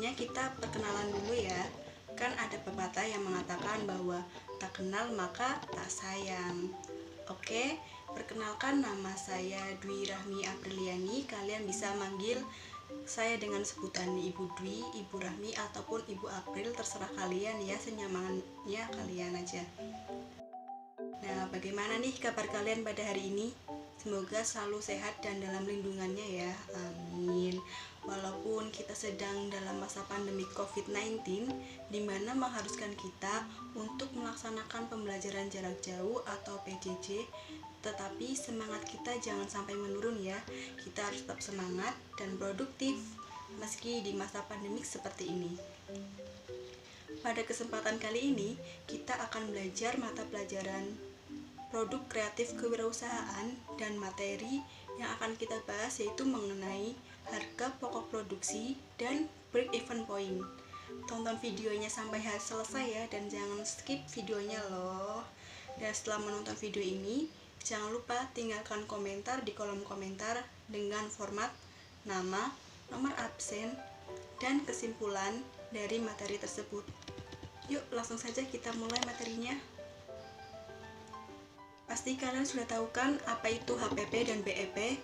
Sebelumnya kita perkenalan dulu ya. Kan ada pepatah yang mengatakan bahwa tak kenal maka tak sayang. Oke, perkenalkan nama saya Dwi Rahmi Apriliani. Kalian bisa manggil saya dengan sebutan Ibu Dwi, Ibu Rahmi, ataupun Ibu April. Terserah kalian ya, senyamannya kalian aja. Nah, bagaimana nih kabar kalian pada hari ini? Semoga selalu sehat dan dalam lindungannya ya, amin. Walaupun kita sedang dalam masa pandemi COVID-19, di mana mengharuskan kita untuk melaksanakan pembelajaran jarak jauh atau PJJ, tetapi semangat kita jangan sampai menurun ya. Kita harus tetap semangat dan produktif meski di masa pandemik seperti ini. Pada kesempatan kali ini, kita akan belajar mata pelajaran produk kreatif kewirausahaan, dan materi yang akan kita bahas yaitu mengenai harga pokok produksi dan break-even point. Tonton videonya sampai selesai ya, dan jangan skip videonya loh. Dan setelah menonton video ini, jangan lupa tinggalkan komentar di kolom komentar dengan format nama, nomor absen, dan kesimpulan dari materi tersebut. Yuk langsung saja kita mulai materinya. Pasti kalian sudah tahu kan apa itu HPP dan BEP?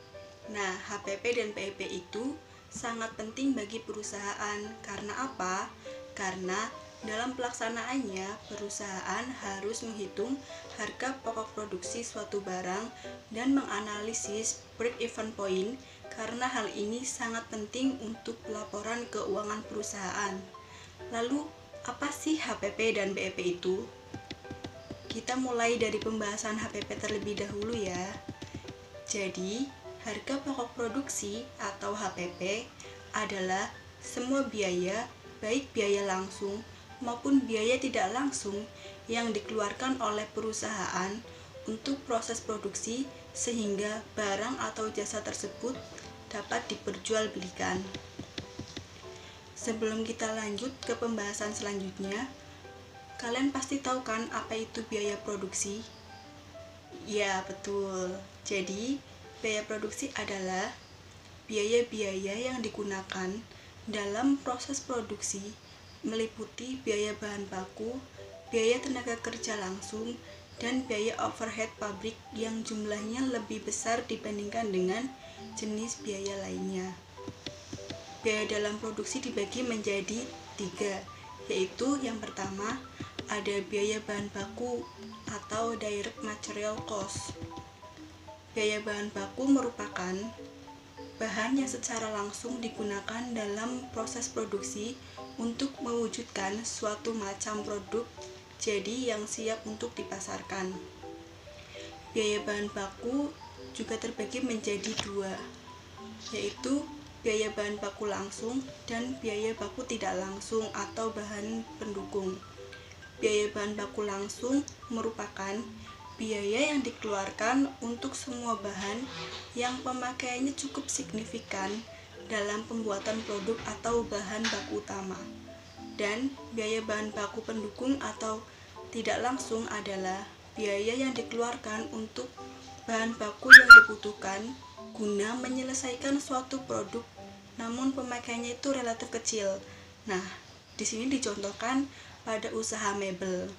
Nah, HPP dan BEP itu sangat penting bagi perusahaan. Karena apa? Karena dalam pelaksanaannya, perusahaan harus menghitung harga pokok produksi suatu barang dan menganalisis break-even point, karena hal ini sangat penting untuk laporan keuangan perusahaan. Lalu, apa sih HPP dan BEP itu? Kita mulai dari pembahasan HPP terlebih dahulu ya. Jadi, harga pokok produksi atau HPP adalah semua biaya, baik biaya langsung maupun biaya tidak langsung yang dikeluarkan oleh perusahaan untuk proses produksi sehingga barang atau jasa tersebut dapat diperjualbelikan. Sebelum kita lanjut ke pembahasan selanjutnya, kalian pasti tahu kan apa itu biaya produksi? Ya, betul. Jadi, biaya produksi adalah biaya-biaya yang digunakan dalam proses produksi, meliputi biaya bahan baku, biaya tenaga kerja langsung, dan biaya overhead pabrik yang jumlahnya lebih besar dibandingkan dengan jenis biaya lainnya. Biaya dalam produksi dibagi menjadi 3, yaitu yang pertama, ada biaya bahan baku atau direct material cost. Biaya bahan baku merupakan bahan yang secara langsung digunakan dalam proses produksi untuk mewujudkan suatu macam produk jadi yang siap untuk dipasarkan. Biaya bahan baku juga terbagi menjadi 2, yaitu biaya bahan baku langsung dan biaya baku tidak langsung atau bahan pendukung. Biaya bahan baku langsung merupakan biaya yang dikeluarkan untuk semua bahan yang pemakaiannya cukup signifikan dalam pembuatan produk atau bahan baku utama. Dan biaya bahan baku pendukung atau tidak langsung adalah biaya yang dikeluarkan untuk bahan baku yang dibutuhkan guna menyelesaikan suatu produk, namun pemakaiannya itu relatif kecil. Nah, di sini dicontohkan pada usaha mebel.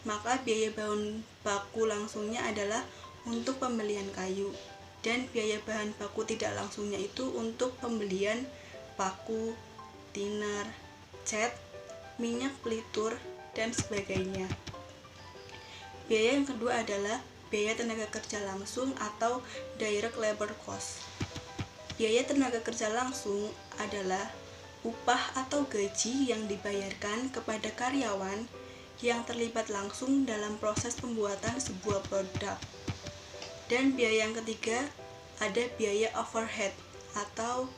Maka biaya bahan baku langsungnya adalah untuk pembelian kayu, dan biaya bahan baku tidak langsungnya itu untuk pembelian paku, thinner, cat, minyak pelitur, dan sebagainya. Biaya yang kedua adalah biaya tenaga kerja langsung atau direct labor cost. Biaya tenaga kerja langsung adalah upah atau gaji yang dibayarkan kepada karyawan yang terlibat langsung dalam proses pembuatan sebuah produk. Dan biaya yang ketiga ada biaya overhead, atau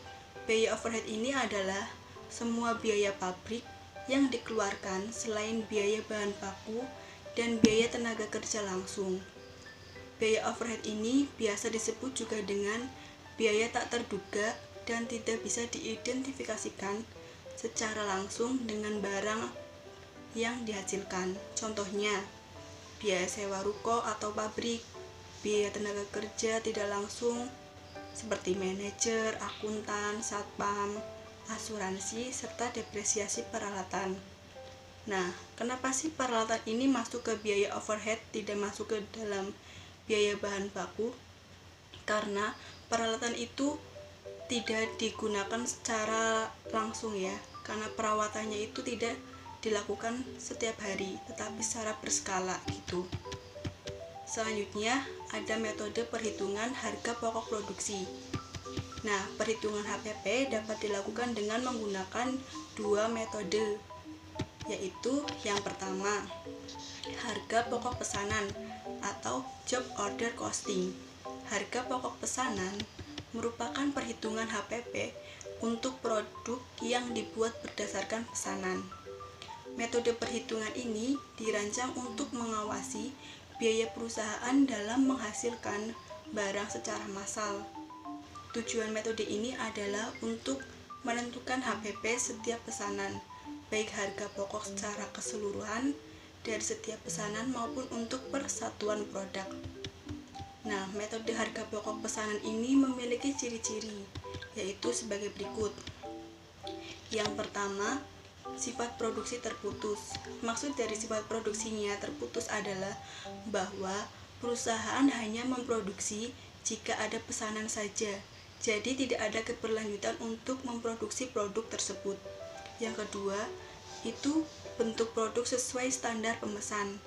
biaya overhead ini adalah semua biaya pabrik yang dikeluarkan selain biaya bahan baku dan biaya tenaga kerja langsung. Biaya overhead ini biasa disebut juga dengan biaya tak terduga dan tidak bisa diidentifikasikan secara langsung dengan barang yang dihasilkan. Contohnya, biaya sewa ruko atau pabrik, biaya tenaga kerja tidak langsung seperti manajer, akuntan, satpam, asuransi, serta depresiasi peralatan. Nah, kenapa sih peralatan ini masuk ke biaya overhead, tidak masuk ke dalam biaya bahan baku? Karena peralatan itu tidak digunakan secara langsung ya, karena perawatannya itu tidak dilakukan setiap hari, tetapi secara berskala gitu. Selanjutnya, ada metode perhitungan harga pokok produksi. Nah, perhitungan HPP dapat dilakukan dengan menggunakan dua metode, yaitu yang pertama, harga pokok pesanan atau job order costing. Harga pokok pesanan merupakan perhitungan HPP untuk produk yang dibuat berdasarkan pesanan. Metode perhitungan ini dirancang untuk mengawasi biaya perusahaan dalam menghasilkan barang secara massal. Tujuan metode ini adalah untuk menentukan HPP setiap pesanan, baik harga pokok secara keseluruhan dari setiap pesanan maupun untuk persatuan produk. Nah, metode harga pokok pesanan ini memiliki ciri-ciri, yaitu sebagai berikut. Yang pertama, sifat produksi terputus. Maksud dari sifat produksinya terputus adalah bahwa perusahaan hanya memproduksi jika ada pesanan saja. Jadi tidak ada keberlanjutan untuk memproduksi produk tersebut. Yang kedua, itu bentuk produk sesuai standar pemesan.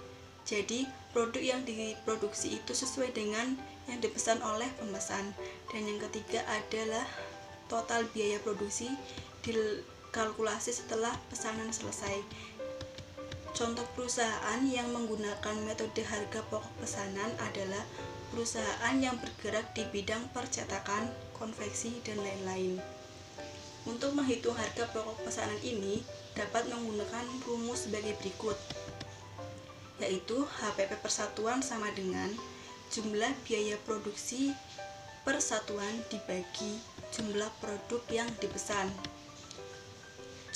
Jadi produk yang diproduksi itu sesuai dengan yang dipesan oleh pemesan. Dan yang ketiga adalah total biaya produksi dikalkulasi setelah pesanan selesai. Contoh perusahaan yang menggunakan metode harga pokok pesanan adalah perusahaan yang bergerak di bidang percetakan, konveksi, dan lain-lain. Untuk menghitung harga pokok pesanan ini dapat menggunakan rumus sebagai berikut, yaitu HPP persatuan sama dengan jumlah biaya produksi persatuan dibagi jumlah produk yang dipesan.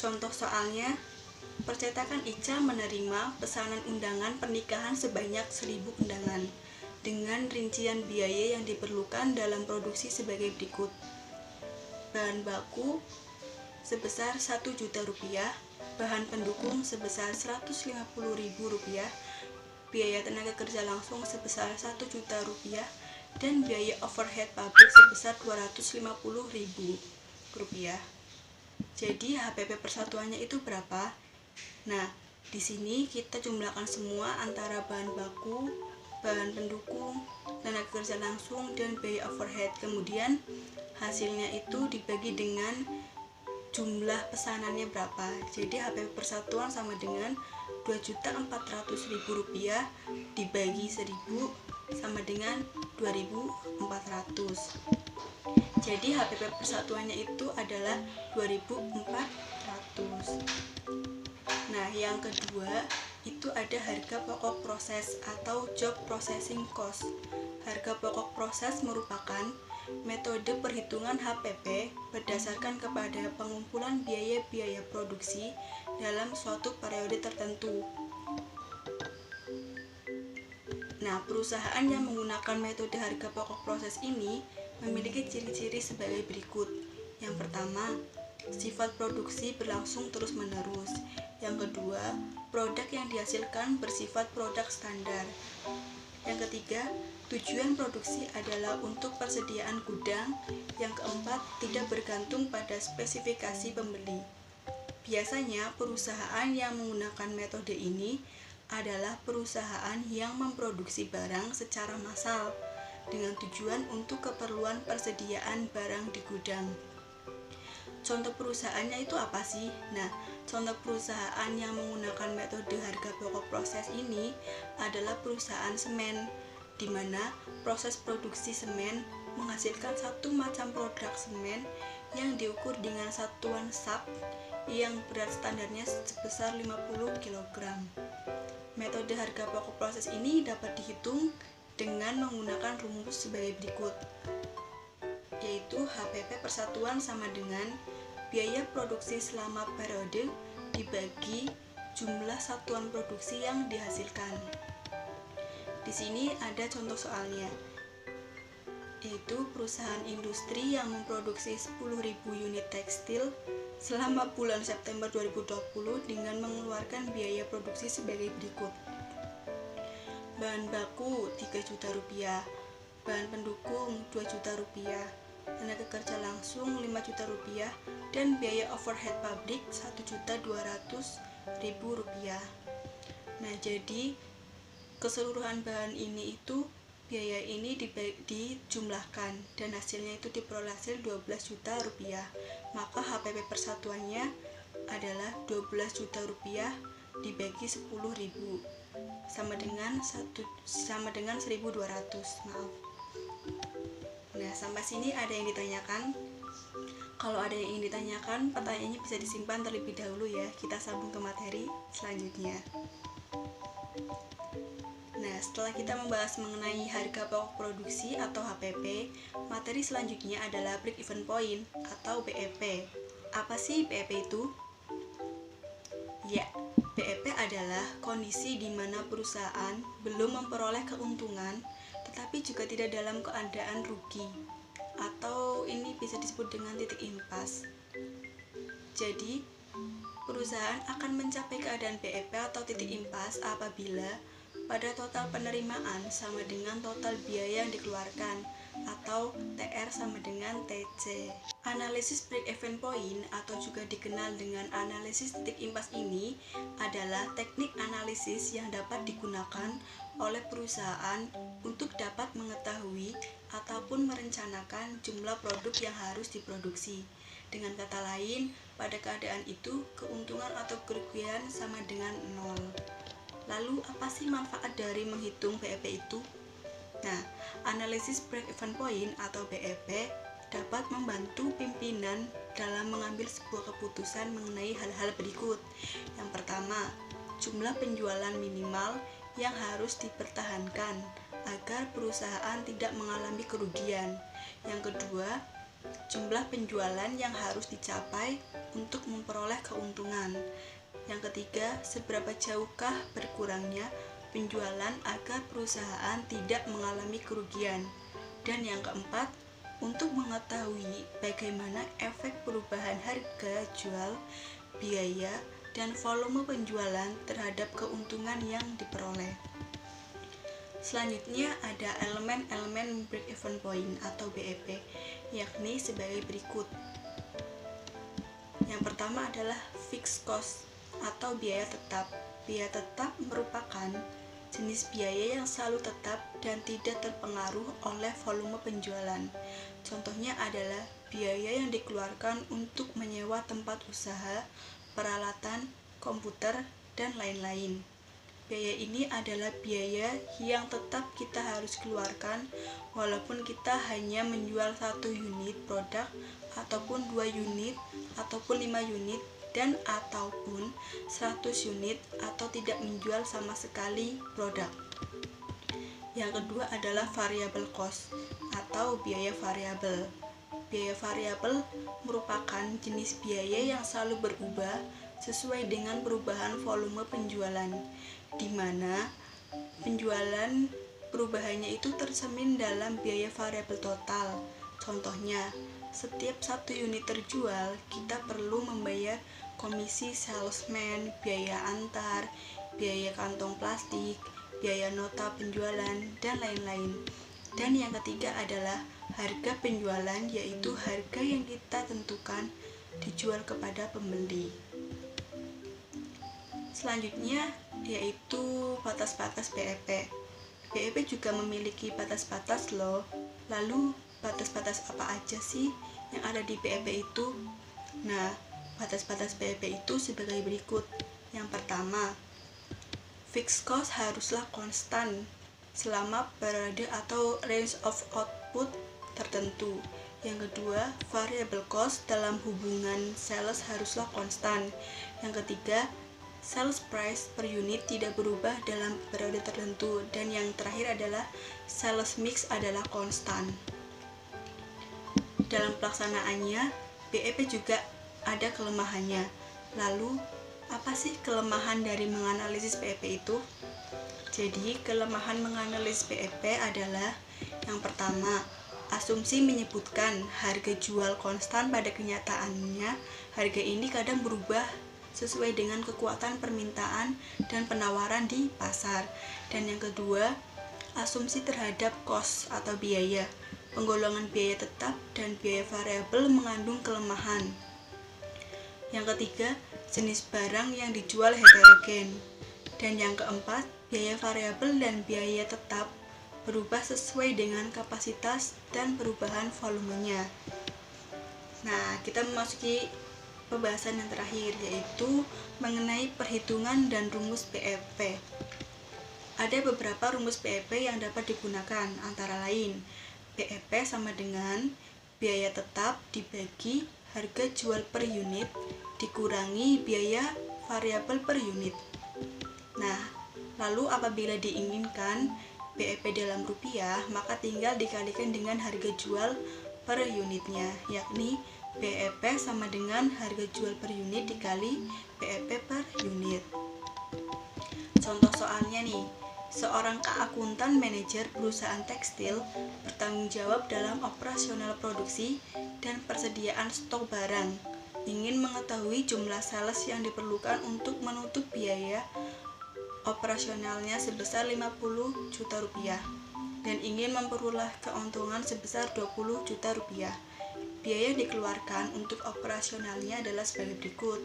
Contoh soalnya, percetakan Ica menerima pesanan undangan pernikahan sebanyak 1000 undangan dengan rincian biaya yang diperlukan dalam produksi sebagai berikut. Bahan baku sebesar 1 juta rupiah, bahan pendukung sebesar 150.000 rupiah, biaya tenaga kerja langsung sebesar 1 juta rupiah, dan biaya overhead pabrik sebesar 250.000 rupiah. Jadi HPP persatuannya itu berapa? Nah, di sini kita jumlahkan semua antara bahan baku, bahan pendukung, tenaga kerja langsung, dan biaya overhead. Kemudian hasilnya itu dibagi dengan jumlah pesanannya berapa. Jadi HPP persatuan sama dengan 2.400.000 rupiah dibagi 1000 sama dengan 2.400. Jadi HPP persatuannya itu adalah 2.400. Nah, yang kedua itu ada harga pokok proses atau job processing cost. Harga pokok proses merupakan metode perhitungan HPP berdasarkan kepada pengumpulan biaya-biaya produksi dalam suatu periode tertentu. Nah, perusahaan yang menggunakan metode harga pokok proses ini memiliki ciri-ciri sebagai berikut. Yang pertama, sifat produksi berlangsung terus-menerus. Yang kedua, produk yang dihasilkan bersifat produk standar. Yang ketiga, tujuan produksi adalah untuk persediaan gudang. Yang keempat, tidak bergantung pada spesifikasi pembeli. Biasanya, perusahaan yang menggunakan metode ini adalah perusahaan yang memproduksi barang secara massal dengan tujuan untuk keperluan persediaan barang di gudang. Contoh perusahaannya itu apa sih? Nah, contoh perusahaan yang menggunakan metode harga pokok proses ini adalah perusahaan semen, di mana proses produksi semen menghasilkan satu macam produk semen yang diukur dengan satuan SAP yang berat standarnya sebesar 50 kg. Metode harga pokok proses ini dapat dihitung dengan menggunakan rumus sebagai berikut, yaitu HPP persatuan sama dengan biaya produksi selama periode dibagi jumlah satuan produksi yang dihasilkan. Di sini ada contoh soalnya, yaitu perusahaan industri yang memproduksi 10.000 unit tekstil selama bulan September 2020 dengan mengeluarkan biaya produksi sebagai berikut. Bahan baku 3 juta rupiah, bahan pendukung 2 juta rupiah, tenaga kerja langsung 5 juta rupiah, dan biaya overhead pabrik 1.200.000 rupiah. Nah, jadi keseluruhan bahan ini itu biaya ini dijumlahkan dan hasilnya itu diperoleh hasil 12 juta rupiah. Maka HPP persatuannya adalah 12 juta rupiah dibagi 10.000 sama dengan 1.200. Maaf. Nah, sampai sini ada yang ditanyakan? Kalau ada yang ingin ditanyakan, pertanyaannya bisa disimpan terlebih dahulu ya. Kita sambung ke materi selanjutnya. Nah, setelah kita membahas mengenai harga pokok produksi atau HPP, materi selanjutnya adalah break even point atau BEP. Apa sih BEP itu? Ya, BEP adalah kondisi di mana perusahaan belum memperoleh keuntungan tetapi juga tidak dalam keadaan rugi, atau ini bisa disebut dengan titik impas. Jadi, perusahaan akan mencapai keadaan BEP atau titik impas apabila pada total penerimaan sama dengan total biaya yang dikeluarkan, atau TR sama dengan TC. Analisis break-even point atau juga dikenal dengan analisis titik impas ini adalah teknik analisis yang dapat digunakan oleh perusahaan untuk dapat mengetahui ataupun merencanakan jumlah produk yang harus diproduksi. Dengan kata lain, pada keadaan itu keuntungan atau kerugian sama dengan 0. Lalu apa sih manfaat dari menghitung BEP itu? Nah, analisis break-even point atau BEP dapat membantu pimpinan dalam mengambil sebuah keputusan mengenai hal-hal berikut. Yang pertama, jumlah penjualan minimal yang harus dipertahankan agar perusahaan tidak mengalami kerugian. Yang kedua, jumlah penjualan yang harus dicapai untuk memperoleh keuntungan. Yang ketiga, seberapa jauhkah berkurangnya penjualan agar perusahaan tidak mengalami kerugian. Dan yang keempat, untuk mengetahui bagaimana efek perubahan harga jual, biaya, dan volume penjualan terhadap keuntungan yang diperoleh. Selanjutnya ada elemen-elemen break-even point atau BEP, yakni sebagai berikut. Yang pertama adalah fixed cost atau biaya tetap. Biaya tetap merupakan jenis biaya yang selalu tetap dan tidak terpengaruh oleh volume penjualan. Contohnya adalah biaya yang dikeluarkan untuk menyewa tempat usaha, peralatan, komputer, dan lain-lain. Biaya ini adalah biaya yang tetap kita harus keluarkan walaupun kita hanya menjual 1 unit produk ataupun 2 unit ataupun 5 unit dan ataupun 100 unit atau tidak menjual sama sekali produk. Yang kedua adalah variable cost atau biaya variabel. Biaya variabel merupakan jenis biaya yang selalu berubah sesuai dengan perubahan volume penjualan, di mana penjualan perubahannya itu tercermin dalam biaya variabel total. Contohnya, setiap 1 unit terjual, kita perlu membayar komisi salesman, biaya antar, biaya kantong plastik, biaya nota penjualan, dan lain-lain. Dan yang ketiga adalah harga penjualan, yaitu harga yang kita tentukan dijual kepada pembeli. Selanjutnya yaitu batas-batas BEP. BEP juga memiliki batas-batas loh. Lalu batas-batas apa aja sih yang ada di BEP itu? Nah, batas-batas BEP itu sebagai berikut. Yang pertama, fixed cost haruslah konstan selama periode atau range of output tertentu. Yang kedua, variable cost dalam hubungan sales haruslah konstan. Yang ketiga, sales price per unit tidak berubah dalam periode tertentu. Dan yang terakhir adalah sales mix adalah konstan. Dalam pelaksanaannya, BEP juga ada kelemahannya. Lalu, apa sih kelemahan dari menganalisis BEP itu? Jadi, kelemahan menganalisis BEP adalah yang pertama, Asumsi menyebutkan harga jual konstan. Pada kenyataannya, harga ini kadang berubah sesuai dengan kekuatan permintaan dan penawaran di pasar. Dan yang kedua, asumsi terhadap cost atau biaya. Penggolongan biaya tetap dan biaya variabel mengandung kelemahan. Yang ketiga, jenis barang yang dijual heterogen. Dan yang keempat, biaya variabel dan biaya tetap berubah sesuai dengan kapasitas dan perubahan volumenya. Nah, kita memasuki pembahasan yang terakhir, yaitu mengenai perhitungan dan rumus BEP. Ada beberapa rumus BEP yang dapat digunakan, antara lain BEP sama dengan biaya tetap dibagi harga jual per unit dikurangi biaya variabel per unit. Nah, lalu apabila diinginkan BEP dalam rupiah, maka tinggal dikalikan dengan harga jual per unitnya, yakni BEP sama dengan harga jual per unit dikali BEP per unit. Contoh soalnya nih, seorang akuntan manajer perusahaan tekstil bertanggung jawab dalam operasional produksi dan persediaan stok barang. Ingin mengetahui jumlah sales yang diperlukan untuk menutup biaya operasionalnya sebesar 50 juta rupiah dan ingin memperoleh keuntungan sebesar 20 juta rupiah. Biaya yang dikeluarkan untuk operasionalnya adalah sebagai berikut.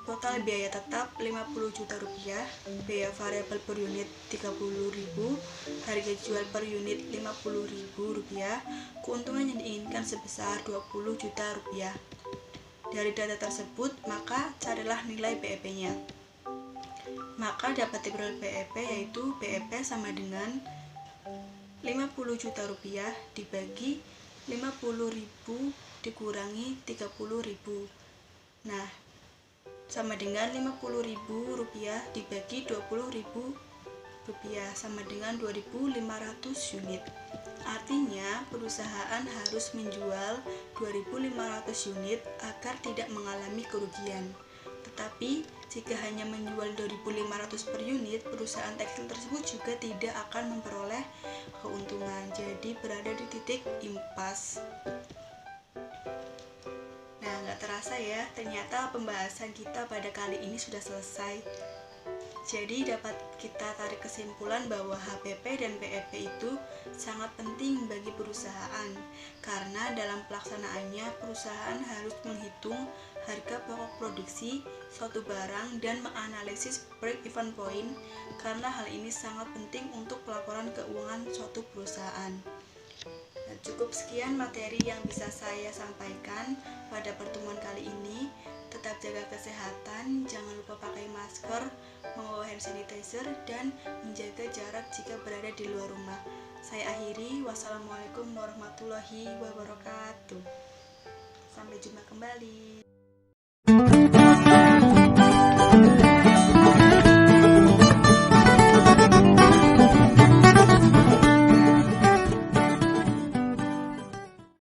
Total biaya tetap 50 juta rupiah, biaya variabel per unit 30.000, harga jual per unit 50.000 rupiah, keuntungan yang diinginkan sebesar 20 juta rupiah. Dari data tersebut, maka carilah nilai BEP-nya. Maka dapat diperoleh BEP, yaitu BEP sama dengan 50 juta rupiah dibagi 50.000 dikurangi 30.000. Nah, sama dengan 50.000 rupiah dibagi 20.000 rupiah sama dengan 2.500 unit. Artinya, perusahaan harus menjual 2.500 unit agar tidak mengalami kerugian. Tetapi, jika hanya menjual 2.500 per unit, perusahaan tekstil tersebut juga tidak akan memperoleh keuntungan. Jadi, berada di titik impas. Nah, nggak terasa ya, ternyata pembahasan kita pada kali ini sudah selesai. Jadi dapat kita tarik kesimpulan bahwa HPP dan BEP itu sangat penting bagi perusahaan, karena dalam pelaksanaannya perusahaan harus menghitung harga pokok produksi suatu barang dan menganalisis break-even point, karena hal ini sangat penting untuk pelaporan keuangan suatu perusahaan. Nah, cukup sekian materi yang bisa saya sampaikan pada pertemuan kali ini. Tetap jaga kesehatan, jangan lupa pakai masker, membawa hand sanitizer, dan menjaga jarak jika berada di luar rumah. Saya akhiri, wassalamualaikum warahmatullahi wabarakatuh. Sampai jumpa kembali.